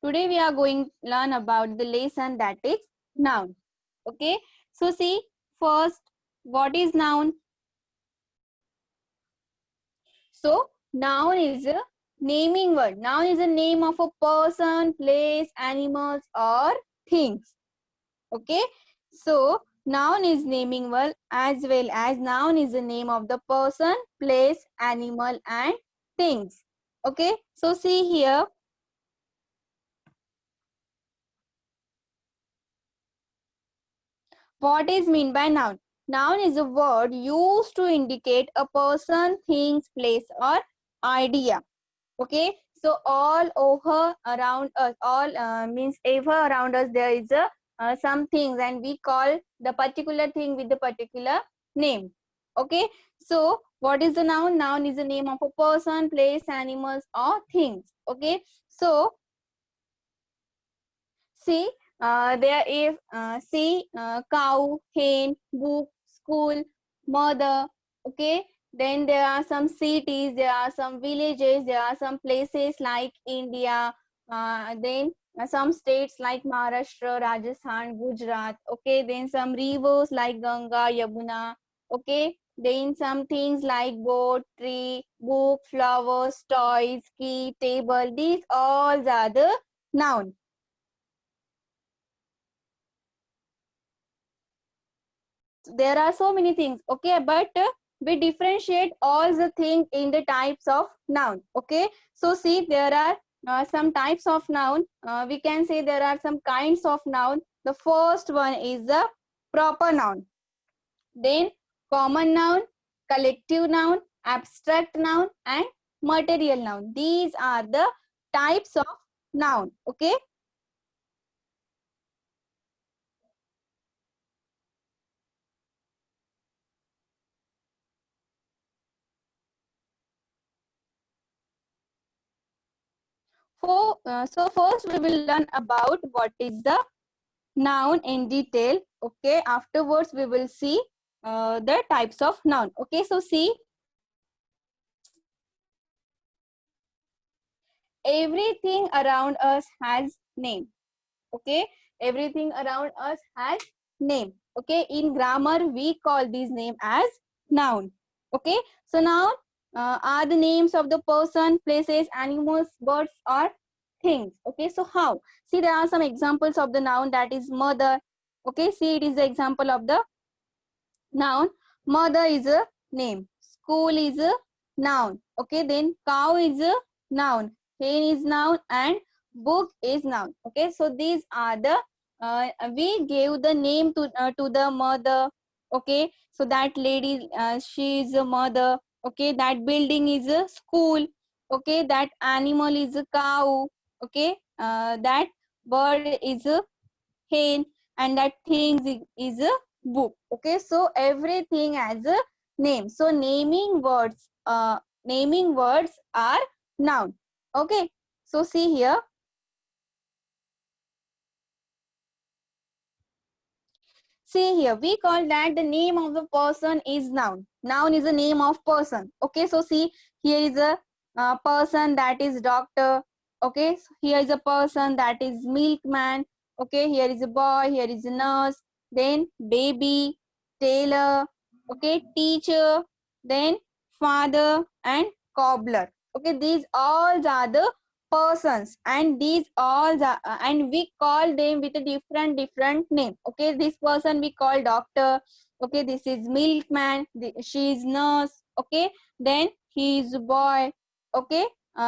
Today we are going to learn about the lesson that is noun. Okay, so see first what is noun. So noun is a naming word. Noun is a name of a person, place, animals or things. Okay, so noun is naming word as well as noun is the name of the person, place, animal and things. Okay, so see here. What is mean by noun? Noun is a word used to indicate a person, things, place or idea. Okay, so all over around us, all means ever around us there is a some things and we call the particular thing with the particular name. Okay, so what is the noun? Noun is the name of a person, place, animals or things. Okay, so see, there is cow, hen, book, school, mother. Okay. Then there are some cities, there are some villages, there are some places like India. Then some states like Maharashtra, Rajasthan, Gujarat. Okay. Then some rivers like Ganga, Yamuna. Okay. Then some things like boat, tree, book, flowers, toys, key, table. These all are the noun. There are so many things. Okay, but we differentiate all the things in the types of noun. Okay, so see there are some types of noun. We can say there are some kinds of noun. The first one is the proper noun, then common noun, collective noun, abstract noun and material noun. These are the types of noun. Okay, so first we will learn about what is the noun in detail. Okay, afterwards we will see the types of noun. Okay, so see, everything around us has name. Okay, everything around us has name. Okay, in grammar we call these name as noun. Okay, so noun are the names of the person, places, animals, birds or things. Okay, so how? See, there are some examples of the noun, that is mother. Okay, see, it is the example of the noun. Mother is a name, school is a noun. Okay, then cow is a noun, hen is noun and book is noun. Okay, so these are the we gave the name to the mother. Okay, so that lady, she is a mother. Okay, that building is a school. Okay, that animal is a cow. Okay, that bird is a hen and that things is a book. Okay, so everything has a name. So naming words are noun. Okay, so see here. See here, we call that the name of the person is noun. Noun is the name of person. Okay, so see, here is a person that is doctor. Okay, so here is a person that is milkman. Okay, here is a boy, here is a nurse, then baby, tailor, okay, teacher, then father and cobbler. Okay, these all are the persons and these all are, and we call them with a different name. Okay, this person we call doctor. Okay, this is milkman, she is nurse. Okay, then he is boy. Okay,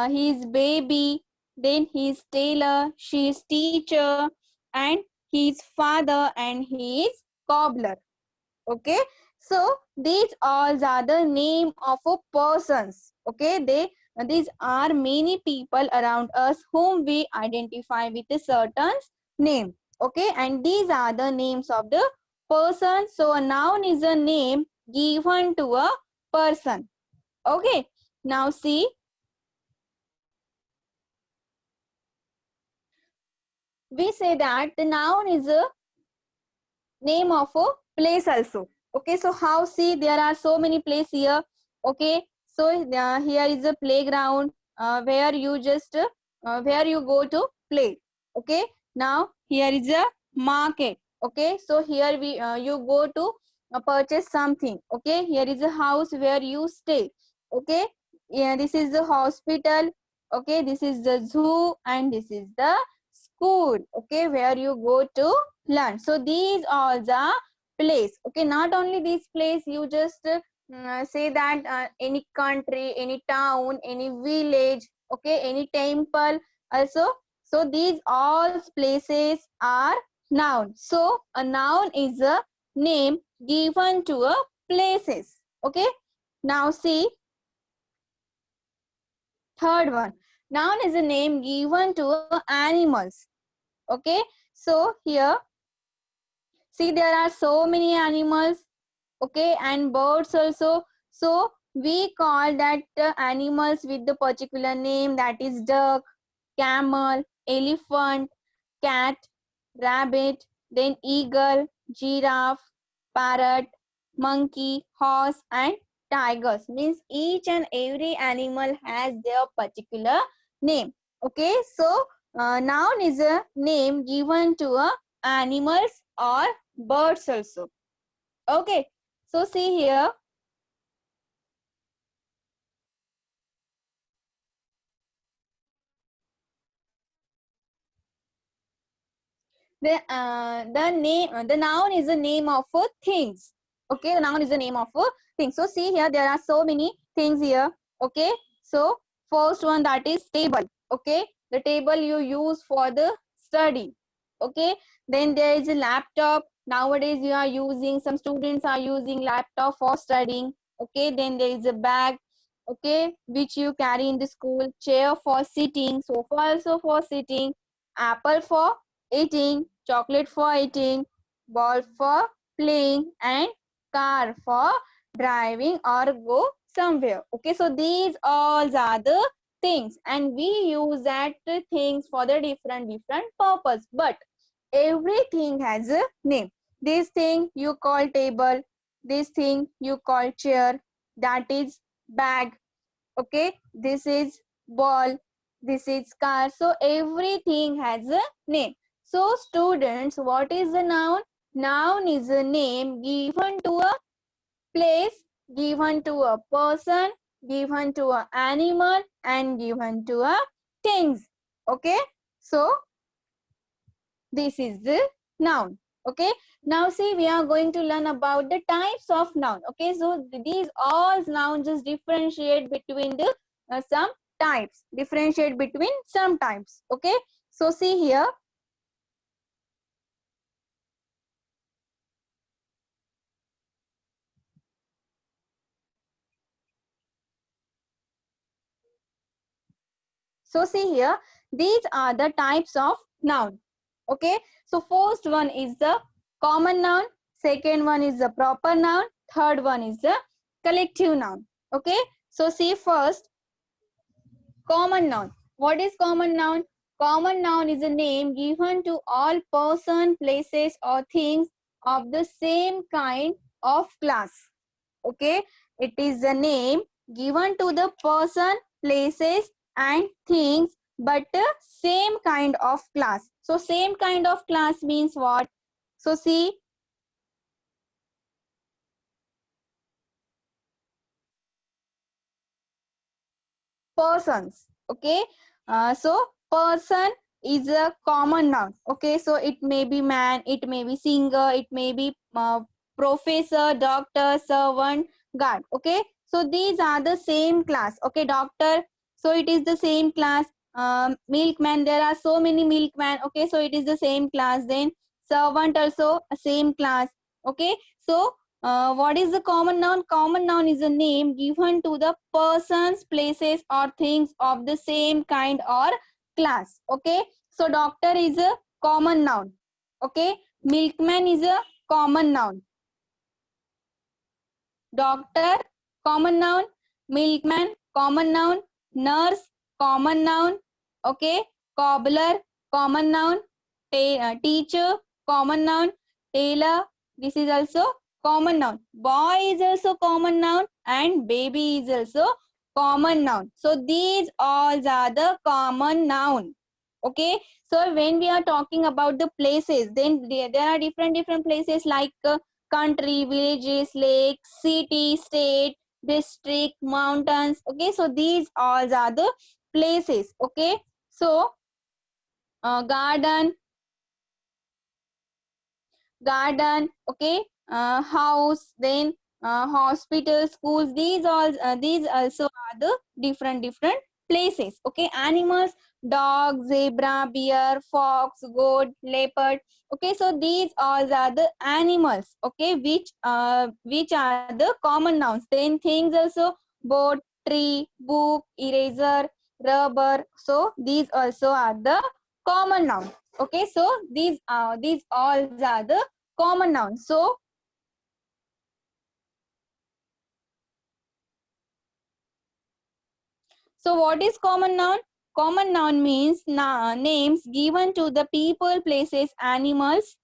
he is baby, then he is tailor, she is teacher and he is father and he is cobbler. Okay, so these all are the name of a persons. Okay, these are many people around us whom we identify with a certain name. Okay, and these are the names of the person. So a noun is a name given to a person. Okay, now see, we say that the noun is a name of a place also. Okay, so how? See, there are so many places here. Okay, so here is a playground where you just where you go to play. Okay, now here is a market. Okay, so here we you go to purchase something. Okay, here is a house where you stay. Okay, yeah, this is the hospital. Okay, this is the zoo, and this is the school. Okay, where you go to learn. So these are the place. Okay, not only this place, you just say that any country, any town, any village, okay, any temple also. So these all places are noun. So a noun is a name given to a places. Okay, now see third one. Noun is a name given to animals. Okay, so here see there are so many animals. Okay, and birds also. So we call that animals with the particular name, that is duck, camel, elephant, cat, rabbit, then eagle, giraffe, parrot, monkey, horse, and tigers. Means each and every animal has their particular name. Okay, so noun is a name given to animals or birds also. Okay, so see here. The noun is the name of things. Okay, the noun is the name of things. So see here, there are so many things here. Okay, so first one, that is table. Okay, the table you use for the study. Okay, then there is a laptop. Nowadays you are using, some students are using laptop for studying. Okay, then there is a bag, okay, which you carry in the school. Chair for sitting, sofa also for sitting, apple for eating, chocolate for eating, ball for playing, and car for driving or go somewhere. Okay, so these all are the things, and we use that things for the different purpose, but everything has a name. This thing you call table, this thing you call chair, that is bag. Okay, this is ball, this is car. So everything has a name. So students, what is the noun? Noun is a name given to a place, given to a person, given to an animal, and given to a things. Okay, so this is the noun. Okay, now see, we are going to learn about the types of noun. Okay, so these all nouns just differentiate between the some types, differentiate between some types. Okay, so see here, so see here, these are the types of noun. Okay, so first one is the common noun, second one is the proper noun, third one is the collective noun. Okay, so see first, common noun. What is common noun? Common noun is a name given to all person, places, or things of the same kind of class. Okay, it is a name given to the person, places, and things, but same kind of class. So same kind of class means what? So see, persons. Okay, so person is a common noun. Okay, so it may be man, it may be singer, it may be professor, doctor, servant, guard. Okay, so these are the same class. Okay, doctor, so it is the same class. Milkman, there are so many milkman. Okay, so it is the same class. Then servant also a same class. Okay, so what is the common noun? Common noun is a name given to the persons, places, or things of the same kind or class. Okay, so doctor is a common noun. Okay, milkman is a common noun. Doctor, common noun. Milkman, common noun. Nurse, common noun. Okay, cobbler, common noun. Teacher, common noun. Tailor, this is also common noun. Boy is also common noun, and baby is also common noun. So these all are the common noun. Okay, so when we are talking about the places, then there are different places like country, villages, lakes, city, state, district, mountains. Okay, so these all are the places. Okay, so garden, okay, house, then hospital, schools, these also are the different places. Okay, animals, dog, zebra, bear, fox, goat, leopard. Okay, so these all are the animals, okay, which are the common nouns. Then things also, boat, tree, book, eraser, rubber. So these also are the common nouns. Okay, so these all are the common nouns. So what is common noun? Common noun means names given to the people, places, animals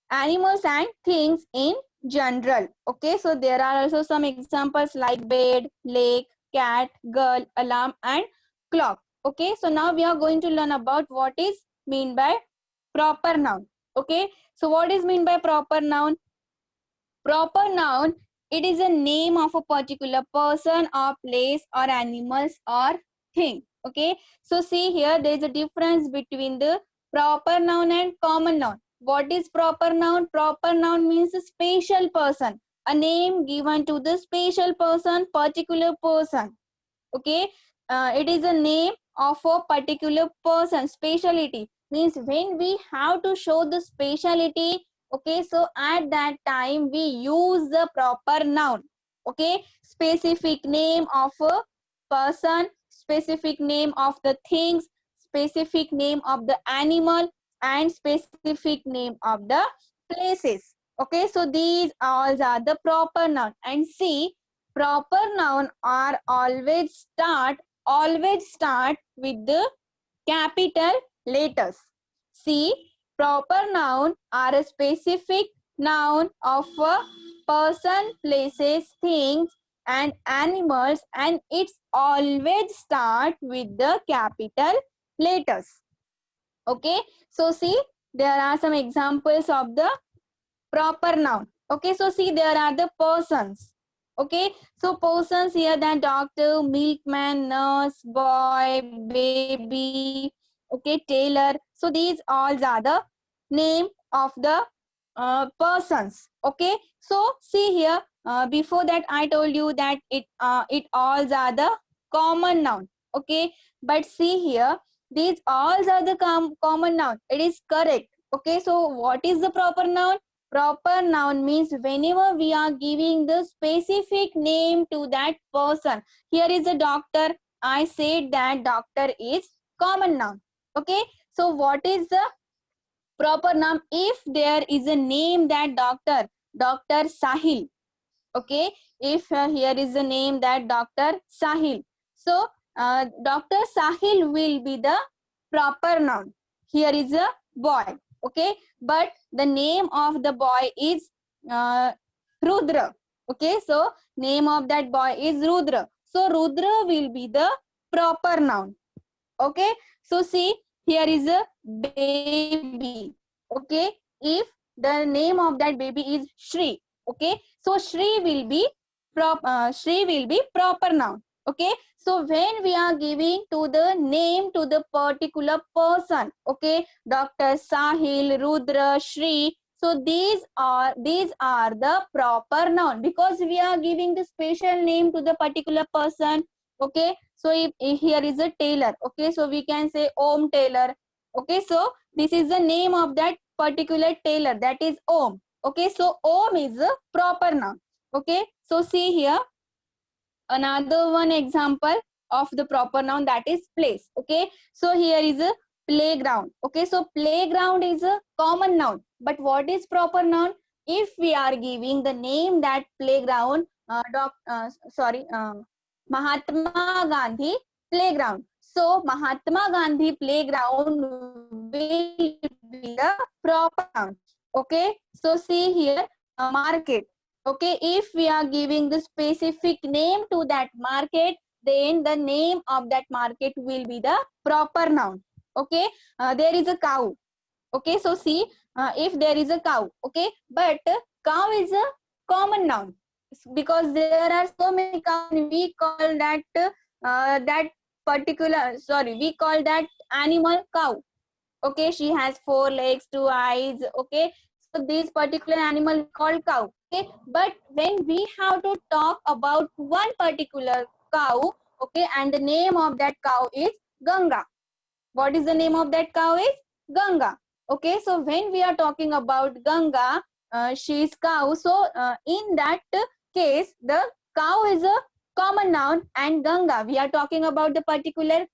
and things in general. Okay, so there are also some examples like bed, lake, cat, girl, alarm, and clock. Okay, so now we are going to learn about what is mean by proper noun. Okay, so what is mean by proper noun? Proper noun, it is a name of a particular person or place or animals or thing. Okay, so see here there is a difference between the proper noun and common noun. What is proper noun? Proper noun means a special person, a name given to the special person, particular person. Okay, it is a name of a particular person. Speciality means when we have to show the speciality. Okay, so at that time we use the proper noun. Okay, specific name of a person, specific name of the things, specific name of the animal, and specific name of the places. Okay, so these all are the proper noun. And see, proper noun are always start with the capital letters. See, proper noun are a specific noun of a person, places, things, and animals, and it's always start with the capital letters. Okay, so see, there are some examples of the proper noun. Okay, so see, there are the persons. Okay, so persons here, that doctor, milkman, nurse, boy, baby, okay, tailor. So these all are the name of the persons. Okay, so see here, before that I told you that it all are the common noun. Okay, but see here, these all are the common noun. It is correct. Okay, so what is the proper noun? Proper noun means whenever we are giving the specific name to that person. Here is a doctor. I said that doctor is common noun. Okay, so what is the proper noun? If there is a name that Dr. Sahil. Okay, if here is the name that Dr. Sahil. So Dr. Sahil will be the proper noun. Here is a boy. Okay, but the name of the boy is Rudra. Okay, so name of that boy is Rudra. So Rudra will be the proper noun. Okay, so see, here is a baby. Okay, if the name of that baby is Shri. Okay, so Shri will be proper noun. Okay, so when we are giving to the name to the particular person, okay, Dr. Sahil, Rudra, Shri, so these are the proper noun, because we are giving the special name to the particular person. Okay, so if here is a tailor. Okay, so we can say Om Tailor. Okay, so this is the name of that particular tailor, that is Om. Okay, so Om is a proper noun. Okay, so see here another one example of the proper noun, that is place. Okay, so here is a playground. Okay, so playground is a common noun, but what is proper noun? If we are giving the name that playground, Mahatma Gandhi playground. So Mahatma Gandhi playground will be the proper noun. Okay, so see here market. Okay, if we are giving the specific name to that market, then the name of that market will be the proper noun. Okay, there is a cow. Okay, so see, if there is a cow, okay, but cow is a common noun because there are so many cows. We call that that particular, sorry, we call that animal cow. Okay, she has 4 legs, 2 eyes. Okay, so this particular animal is called cow. Okay, but when we have to talk about one particular cow, okay, and the name of that cow is Ganga. What is the name of that cow is Ganga. Okay, so when we are talking about Ganga, she is cow. So in that case, the cow is a common noun, and Ganga, we are talking about the particular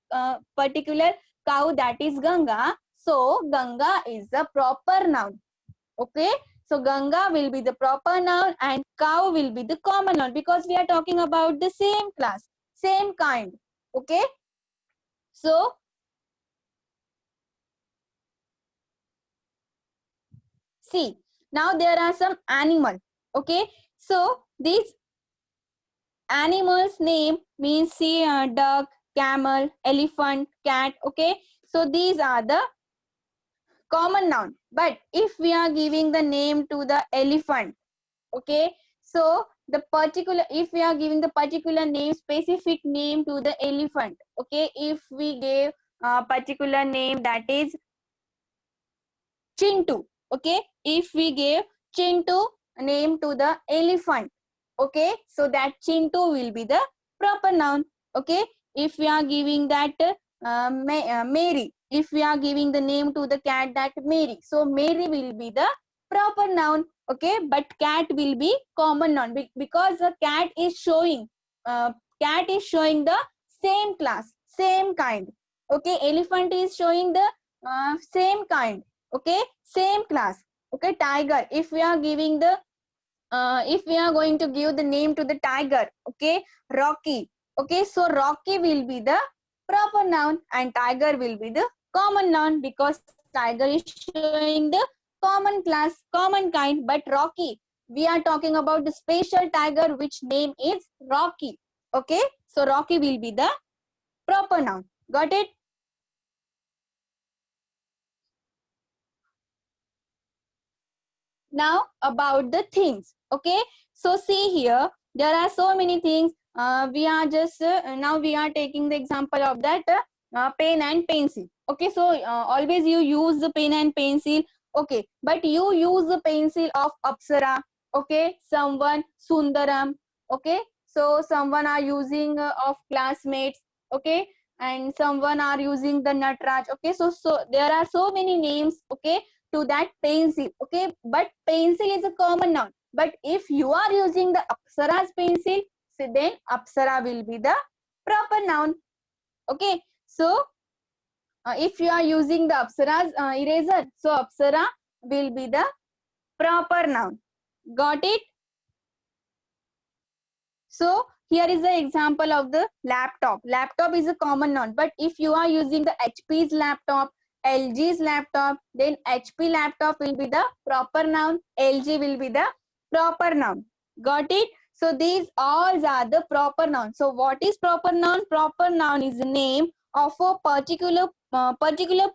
cow, that is Ganga. So Ganga is the proper noun. Okay, so Ganga will be the proper noun and cow will be the common noun because we are talking about the same class, same kind. Okay, so see, now there are some animal. Okay, so these animals name means see, duck, camel, elephant, cat. Okay, so these are the common noun. But if we are giving the name to the elephant, okay, so the particular, if we are giving the particular name, specific name to the elephant, okay, if we give a particular name, that is Chintu. Okay, if we give Chintu name to the elephant, okay, so that Chintu will be the proper noun. Okay, if we are giving that Mary, if we are giving the name to the cat, that Mary, so Mary will be the proper noun. Okay, but cat will be common noun because the uh, cat is showing the same class, same kind. Okay, elephant is showing the same kind. Okay, same class. Okay, tiger, if we are giving the if we are going to give the name to the tiger, okay, Rocky. Okay, so Rocky will be the proper noun and tiger will be the common noun because tiger is showing the common class, common kind. But Rocky, we are talking about the special tiger which name is Rocky. Okay, so Rocky will be the proper noun. Got it? Now about the things. Okay, so see here, there are so many things. We are just now we are taking the example of that pen and pencil. Okay, so always you use the pen and pencil. Okay, but you use the pencil of Apsara. Okay, someone Sundaram. Okay, so someone are using of classmates. Okay, and someone are using the Natraj. Okay, so there are so many names. Okay, to that pencil. Okay, but pencil is a common noun. But if you are using the Apsara's pencil, so then Apsara will be the proper noun. Okay, so if you are using the Apsara's eraser, so Apsara will be the proper noun. Got it? So here is the example of the laptop. Laptop is a common noun, but if you are using the HP's laptop, LG's laptop, then HP laptop will be the proper noun, LG will be the proper noun. Got it? So these all are the proper noun. So what is proper noun? Proper noun is the name of a particular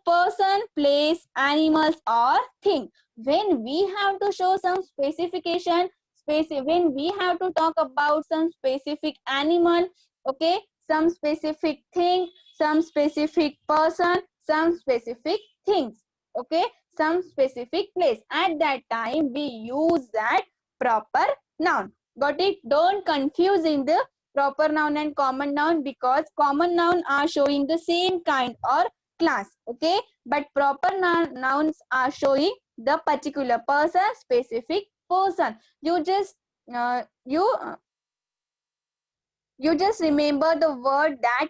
person, place, animals or thing. When we have to show some specification, when we have to talk about some specific animal, okay, some specific thing, some specific person, some specific things, okay, some specific place, at that time we use that proper noun. Got it? Don't confuse in the proper noun and common noun because common noun are showing the same kind or class. Okay, but proper nouns are showing the particular person, specific person. You just uh, you uh, you just remember the word that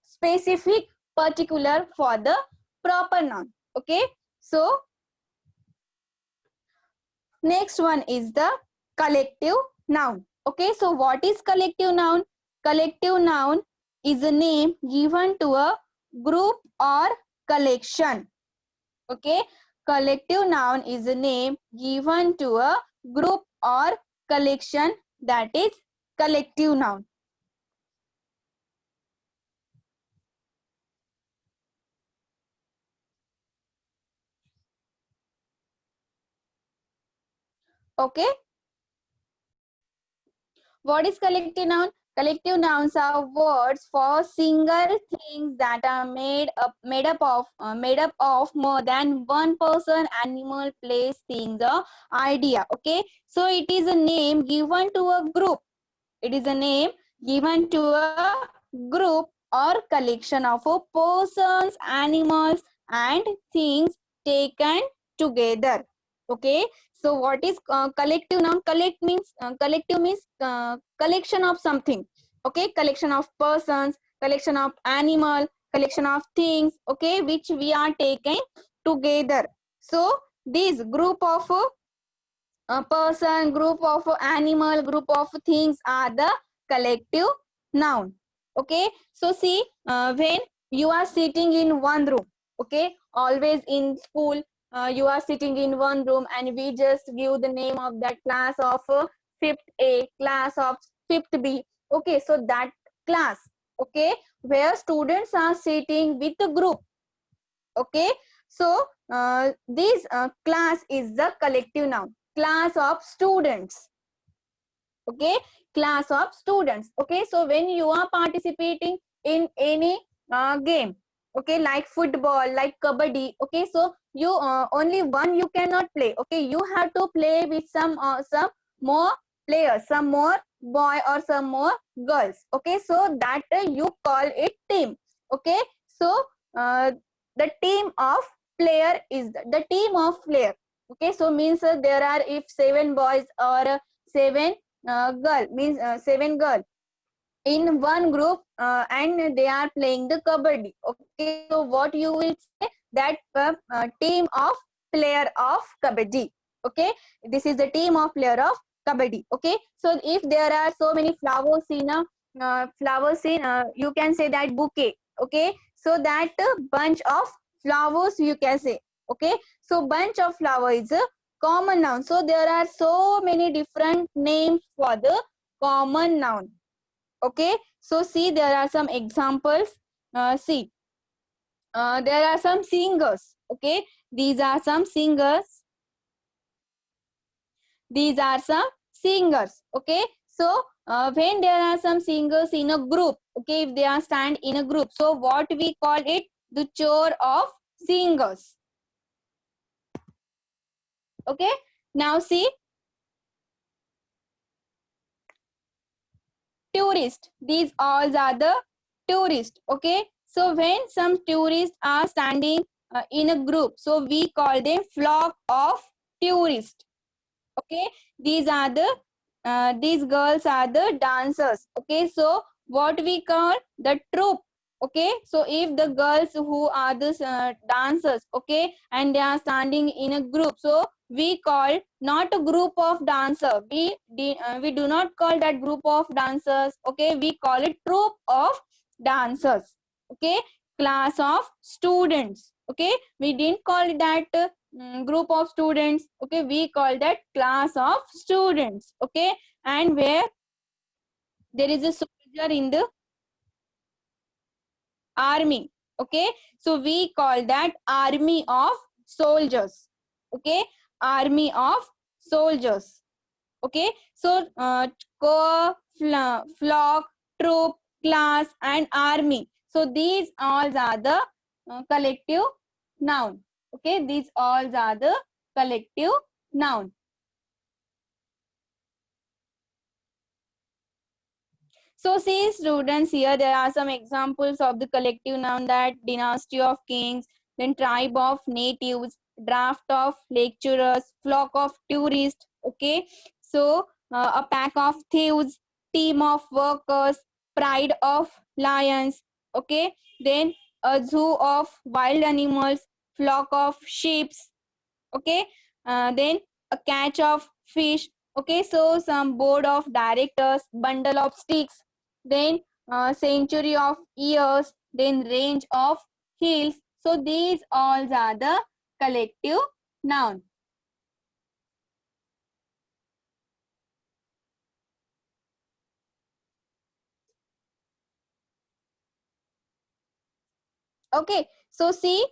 specific, particular for the proper noun. Okay, so next one is the collective noun. Okay, so what is collective noun? Collective noun is a name given to a group or collection. Okay, collective noun is a name given to a group or collection, that is collective noun. Okay. What is collective noun? Collective nouns are words for single things that are made up of more than one person, animal, place, things, or idea. Okay, so it is a name given to a group. It is a name given to a group or collection of persons, animals, and things taken together. Okay, so what is collective noun? Collective means collection of something. Okay, collection of persons, collection of animal, collection of things. Okay, which we are taking together. So this group of a person, group of animal, group of things are the collective noun. Okay, so see, when you are sitting in one room, okay, always in school, you are sitting in one room and we just give the name of that class of fifth A, class of fifth B. Okay, so that class, okay, where students are sitting with a group. Okay, so this class is the collective noun, class of students. Okay, class of students. Okay, so when you are participating in any game, okay, like football, like kabaddi, okay, so you only one you cannot play. Okay, you have to play with some more players, some more boy or some more girls. Okay, so that you call it team. Okay, so uh, the team of player is the team of player. Okay, so means there are if 7 boys or 7 girl, means 7 girl in one group, and they are playing the kabaddi. Okay, so what you will say, that team of player of kabaddi. Okay, this is the team of player of kabaddi. Okay, so if there are so many flowers in you can say that bouquet. Okay, so that bunch of flowers you can say. Okay, so bunch of flower is a common noun. So there are so many different names for the common noun. Okay, so see, there are some examples. See, there are some singers. Okay, these are some singers. These are some singers. Okay, so when there are some singers in a group, okay, if they are stand in a group, so what we call it, the chore of singers. Okay, now see, tourist, these all are the tourists. Okay, so when some tourists are standing in a group, so we call them flock of tourists. Okay, these are the these girls are the dancers. Okay, so what we call the troop. Okay, so if the girls who are the dancers, okay, and they are standing in a group, so we call not a group of dancer, we do not call that group of dancers. Okay, we call it troop of dancers. Okay, class of students. Okay, we didn't call it that group of students. Okay, we call that class of students. Okay, and where there is a soldier in the army. Okay, so we call that army of soldiers. Okay, army of soldiers. Okay, so corps, flock, troop, class, and army, so these all are the collective noun. Okay, these all are the collective noun. So see students, here there are some examples of the collective noun, that dynasty of kings, then tribe of natives, draft of lecturers, flock of tourists. Okay, so a pack of thieves, team of workers, pride of lions. Okay, then a zoo of wild animals, flock of sheep. Okay, then a catch of fish. Okay, so some board of directors, bundle of sticks, then century of years, then range of hills. So these all are the collective noun. Okay, so see,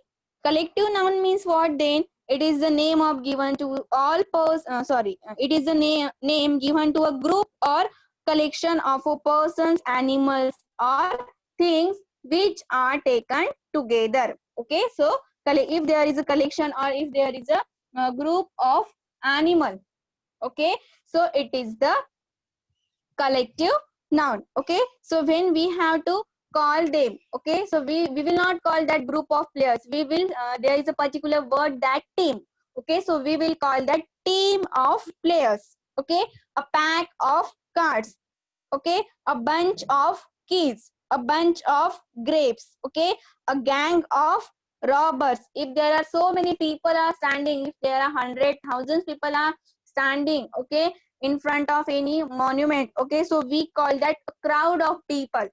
collective noun means what then? It is the name of given to all it is the name given to a group or collection of persons, animals, or things which are taken together. Okay, so if there is a collection or if there is a group of animal, okay, so it is the collective noun. Okay, so when we have to call them, okay, so we will not call that group of players, we will there is a particular word, that team. Okay, so we will call that team of players. Okay, a pack of cards. Okay, a bunch of keys, a bunch of grapes. Okay, a gang of robbers. If there are so many people are standing, if there are 100,000 people are standing, okay, in front of any monument, okay, so we call that a crowd of people.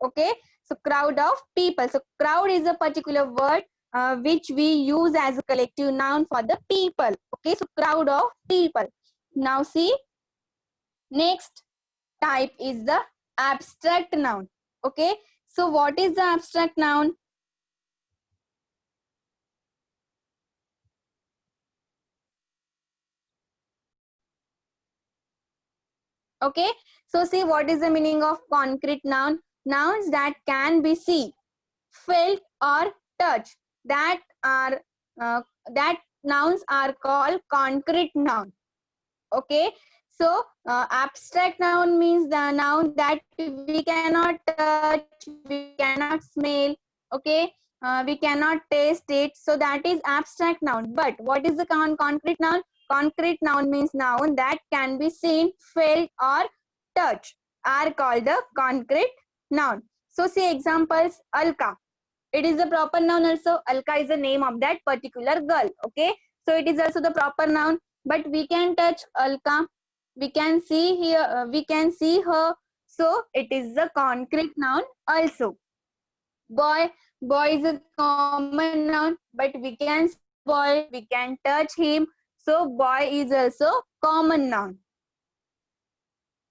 Okay, so crowd of people. So crowd is a particular word which we use as a collective noun for the people. Okay, so crowd of people. Now see, next type is the abstract noun. Okay, so what is the abstract noun? Okay, so see, what is the meaning of concrete noun? Nouns that can be seen, felt, or touched, that are uh, that nouns are called concrete noun. Okay, so abstract noun means the noun that we cannot touch, we cannot smell. Okay, we cannot taste it, so that is abstract noun. But what is the concrete noun? Concrete noun means noun that can be seen, felt, or touched, are called the concrete noun. So see examples: Alka, it is the proper noun also. Alka is the name of that particular girl. Okay, so it is also the proper noun, but we can touch Alka, we can see here, we can see her, so it is the concrete noun also. Boy, boy is a common noun, but we can see boy, we can touch him, so boy is also common noun.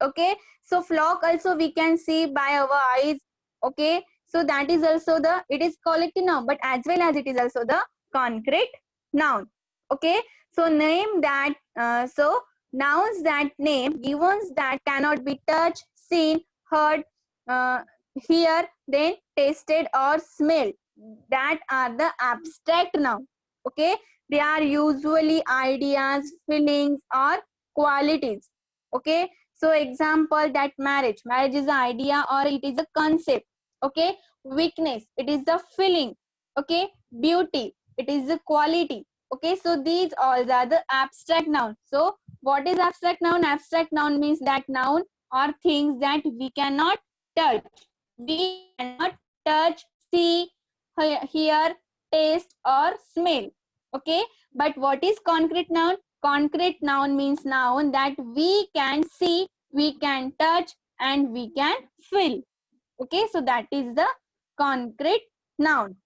Okay, so flock also we can see by our eyes. Okay, so that is also the, it is collective noun, but as well as it is also the concrete noun. Okay, so name that so nouns that name events that cannot be touched, seen, heard, uh, hear, then tasted or smelled, that are the abstract noun. Okay, they are usually ideas, feelings, or qualities. Okay, so example, that marriage is an idea or it is a concept. Okay, weakness, it is the feeling. Okay, beauty, it is the quality. Okay, so these all are the abstract noun. So what is abstract noun? Abstract noun means that noun or things that we cannot touch. We cannot touch, see, hear, taste, or smell. Okay, but what is concrete noun? Concrete noun means noun that we can see, we can touch, and we can feel. Okay, so that is the concrete noun.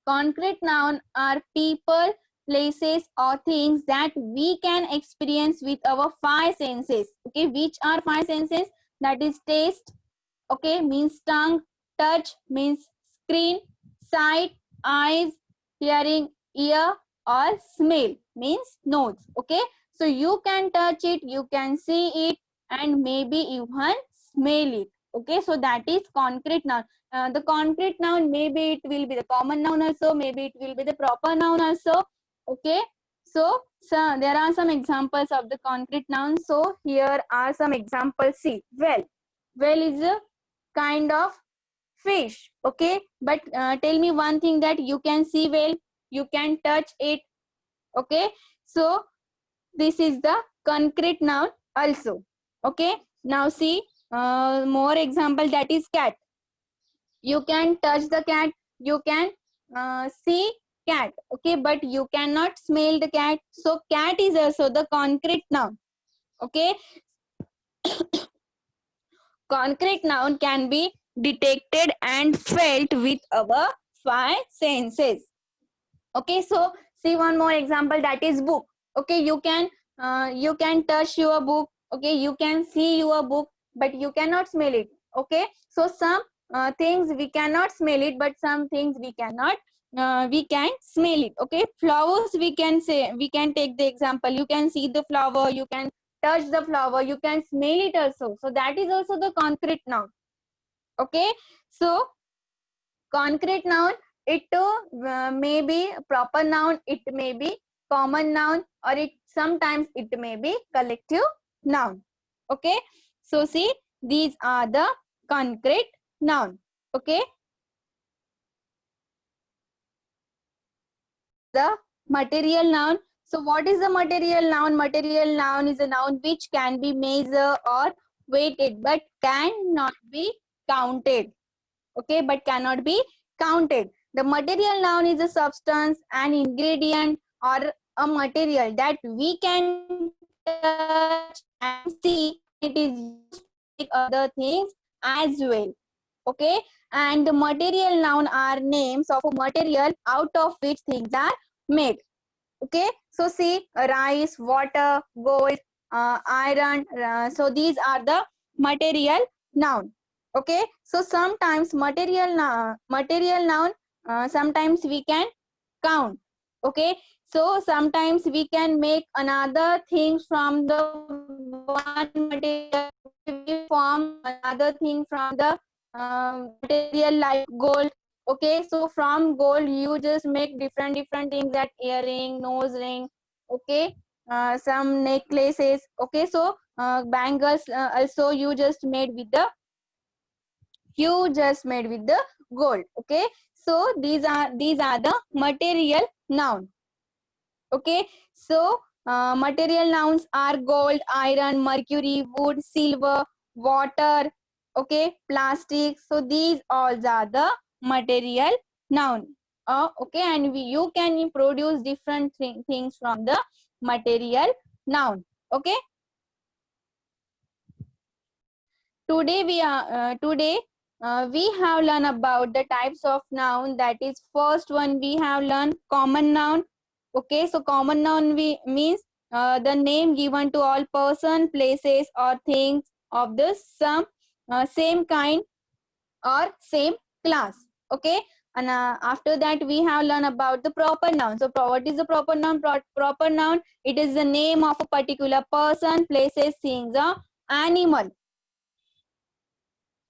Concrete noun are people, places, or things that we can experience with our five senses. Okay, which are five senses? That is taste, okay, means tongue, touch means screen, sight, eyes, hearing, ear, or smell means nose. Okay, so you can touch it, you can see it, and maybe even smell it. Okay, so that is concrete noun. The concrete noun, maybe it will be the common noun also, maybe it will be the proper noun also. Okay, so there are some examples of the concrete noun. So here are some examples. See, well is a kind of fish. Okay, but tell me one thing, that you can see well, you can touch it. Okay, so this is the concrete noun also. Okay, now see more example, that is cat. You can touch the cat, you can see cat. Okay, but you cannot smell the cat, so cat is also the concrete noun. Okay, concrete noun can be detected and felt with our five senses. Okay, so see one more example, that is book. Okay, you can touch your book. Okay, you can see your book, but you cannot smell it. Okay, so some things we cannot smell it, but some things we cannot, we can smell it. Okay, flowers, we can say, we can take the example, you can see the flower, you can touch the flower, you can smell it also, so that is also the concrete noun. Okay, so concrete noun, it may be proper noun, it may be common noun, or it sometimes it may be collective noun. Okay, so see, these are the concrete noun. Okay, the material noun. So what is the material noun? Material noun is a noun which can be measured or weighted but cannot be counted. Okay, but cannot be counted. The material noun is a substance, an ingredient, or a material that we can touch and see. It is used to make other things as well. Okay, and the material noun are names of a material out of which things are made. Okay, so see, rice, water, gold, iron, so these are the material noun. Okay, so sometimes material noun, sometimes we can count. Okay, so sometimes we can make another things from the one material, we form another thing from the material like gold. Okay, so from gold you just make different things, that earring, nose ring. Okay, some necklaces. Okay, so bangles also you just made with the, gold. Okay, so these are the material noun. Okay, so material nouns are gold, iron, mercury, wood, silver, water. Okay, plastic. So these all are the material noun. Okay, and you can produce different things from the material noun. Okay, today we have learned about the types of noun. That is, first one we have learned common noun. Okay, so common noun means the name given to all person, places, or things of the same kind or same class. Okay, and after that we have learned about the proper noun. So what is the proper noun? Proper noun, it is the name of a particular person, places, things, or animal.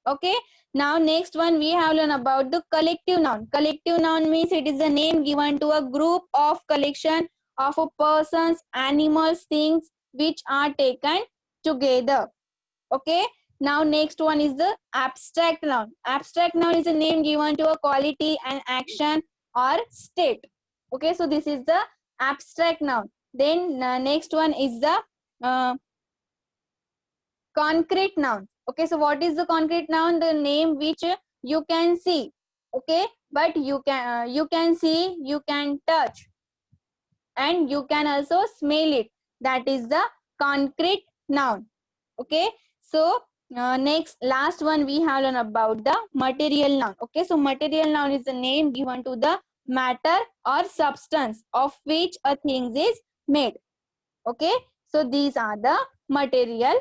Okay, now next one we have learned about the collective noun. Collective noun means it is the name given to a group of collection of a persons, animals, things which are taken together. Okay, now next one is the abstract noun. Abstract noun is a name given to a quality, an action, or state. Okay, so this is the abstract noun. Then next one is the uh, concrete noun. Okay, so what is the concrete noun? The name which you can see. Okay, but you can see, you can touch, and you can also smell it. That is the concrete noun. Okay, so next last one we have learned about the material noun. Okay, so material noun is the name given to the matter or substance of which a thing is made. Okay, so these are the material